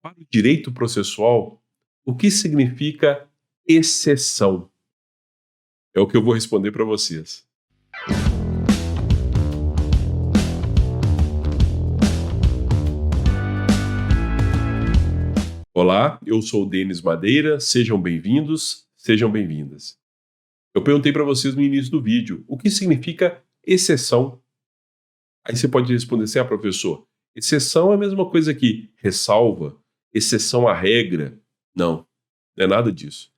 Para o direito processual, o que significa exceção? É o que eu vou responder para vocês. Olá, eu sou o Denis Madeira, sejam bem-vindos, sejam bem-vindas. Eu perguntei para vocês no início do vídeo, o que significa exceção? Aí você pode responder assim, professor, exceção é a mesma coisa que ressalva, exceção à regra. Não é nada disso.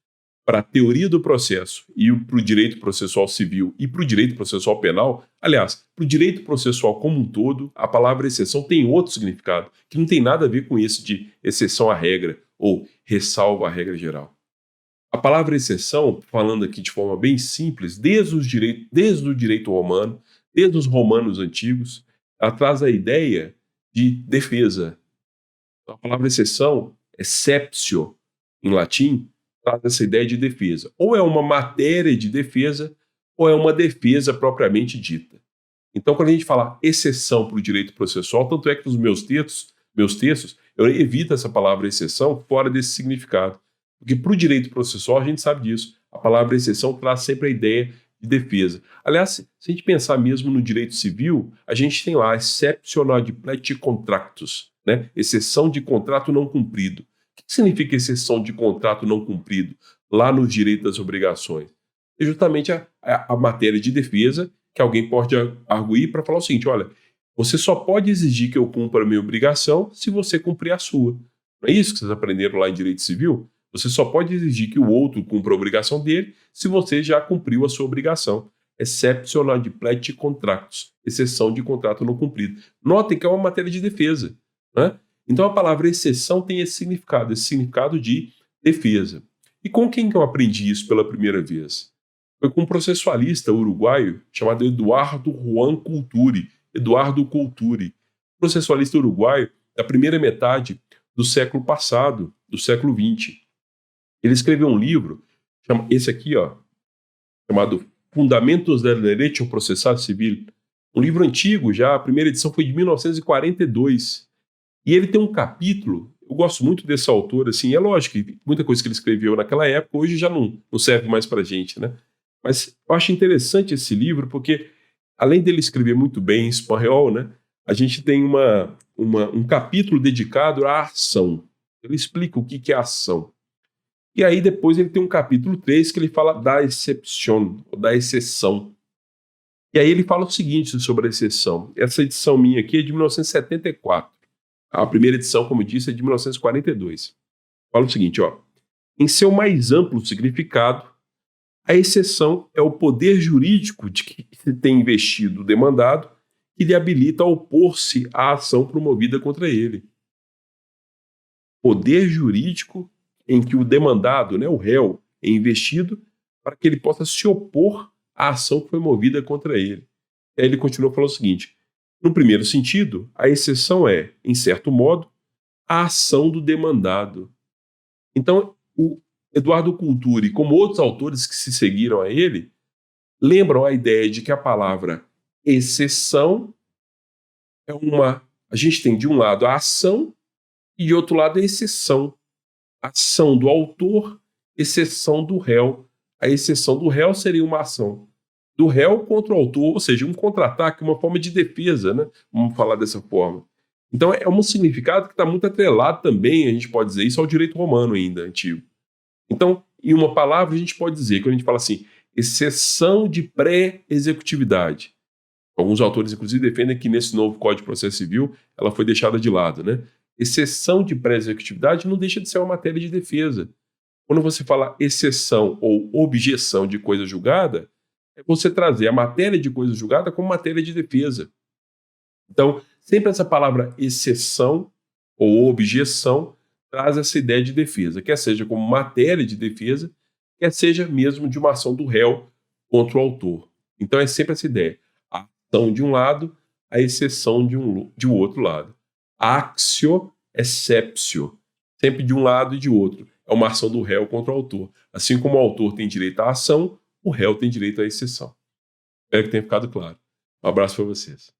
Para a teoria do processo e para o direito processual civil e para o direito processual penal, aliás, para o direito processual como um todo, a palavra exceção tem outro significado, que não tem nada a ver com esse de exceção à regra ou ressalva à regra geral. A palavra exceção, falando aqui de forma bem simples, desde o direito romano, desde os romanos antigos, ela traz a ideia de defesa. Então, a palavra exceção, exceptio, em latim, traz essa ideia de defesa. Ou é uma matéria de defesa, ou é uma defesa propriamente dita. Então, quando a gente fala exceção para o direito processual, tanto é que nos meus textos, eu evito essa palavra exceção fora desse significado. Porque para o direito processual, a gente sabe disso. A palavra exceção traz sempre a ideia de defesa. Aliás, se a gente pensar mesmo no direito civil, a gente tem lá exception ad plete contractus, né? Exceção de contrato não cumprido. O que significa exceção de contrato não cumprido lá no direito das obrigações? É justamente a matéria de defesa que alguém pode arguir para falar o seguinte, olha, você só pode exigir que eu cumpra a minha obrigação se você cumprir a sua. Não é isso que vocês aprenderam lá em direito civil? Você só pode exigir que o outro cumpra a obrigação dele se você já cumpriu a sua obrigação. Exception ad plete contractus, exceção de contrato não cumprido. Notem que é uma matéria de defesa, né? Então a palavra exceção tem esse significado de defesa. E com quem que eu aprendi isso pela primeira vez? Foi com um processualista uruguaio chamado Eduardo Juan Culturi. Eduardo Culturi, processualista uruguaio da primeira metade do século passado, do século XX. Ele escreveu um livro, esse aqui, chamado Fundamentos del Derecho Processual Civil. Um livro antigo já, a primeira edição foi de 1942. E ele tem um capítulo, eu gosto muito desse autor, assim, é lógico que muita coisa que ele escreveu naquela época hoje já não serve mais pra gente, né? Mas eu acho interessante esse livro porque, além dele escrever muito bem em espanhol, né, a gente tem um capítulo dedicado à ação. Ele explica o que é ação. E aí depois ele tem um capítulo 3 que ele fala da exception, ou da exceção. E aí ele fala o seguinte sobre a exceção. Essa edição minha aqui é de 1974. A primeira edição, como eu disse, é de 1942. Fala o seguinte, em seu mais amplo significado, a exceção é o poder jurídico de que se tem investido o demandado que lhe habilita a opor-se à ação promovida contra ele. Poder jurídico em que o demandado, né, o réu, é investido para que ele possa se opor à ação que foi movida contra ele. E aí ele continua falando o seguinte, no primeiro sentido, a exceção é, em certo modo, a ação do demandado. Então, o Eduardo Culturi, como outros autores que se seguiram a ele, lembram a ideia de que a palavra exceção é a gente tem de um lado a ação e de outro lado a exceção. Ação do autor, exceção do réu. A exceção do réu seria uma ação do réu contra o autor, ou seja, um contra-ataque, uma forma de defesa, né? Vamos falar dessa forma. Então é um significado que está muito atrelado também, a gente pode dizer isso, ao direito romano ainda, antigo. Então, em uma palavra, a gente pode dizer, quando a gente fala assim, exceção de pré-executividade. Alguns autores, inclusive, defendem que nesse novo Código de Processo Civil ela foi deixada de lado, né? Exceção de pré-executividade não deixa de ser uma matéria de defesa. Quando você fala exceção ou objeção de coisa julgada, é você trazer a matéria de coisa julgada como matéria de defesa. Então, sempre essa palavra exceção ou objeção traz essa ideia de defesa, quer seja como matéria de defesa, quer seja mesmo de uma ação do réu contra o autor. Então é sempre essa ideia. A ação de um lado, a exceção de um outro lado. Actio exceptio, sempre de um lado e de outro. É uma ação do réu contra o autor. Assim como o autor tem direito à ação, o réu tem direito à exceção. Espero que tenha ficado claro. Um abraço para vocês.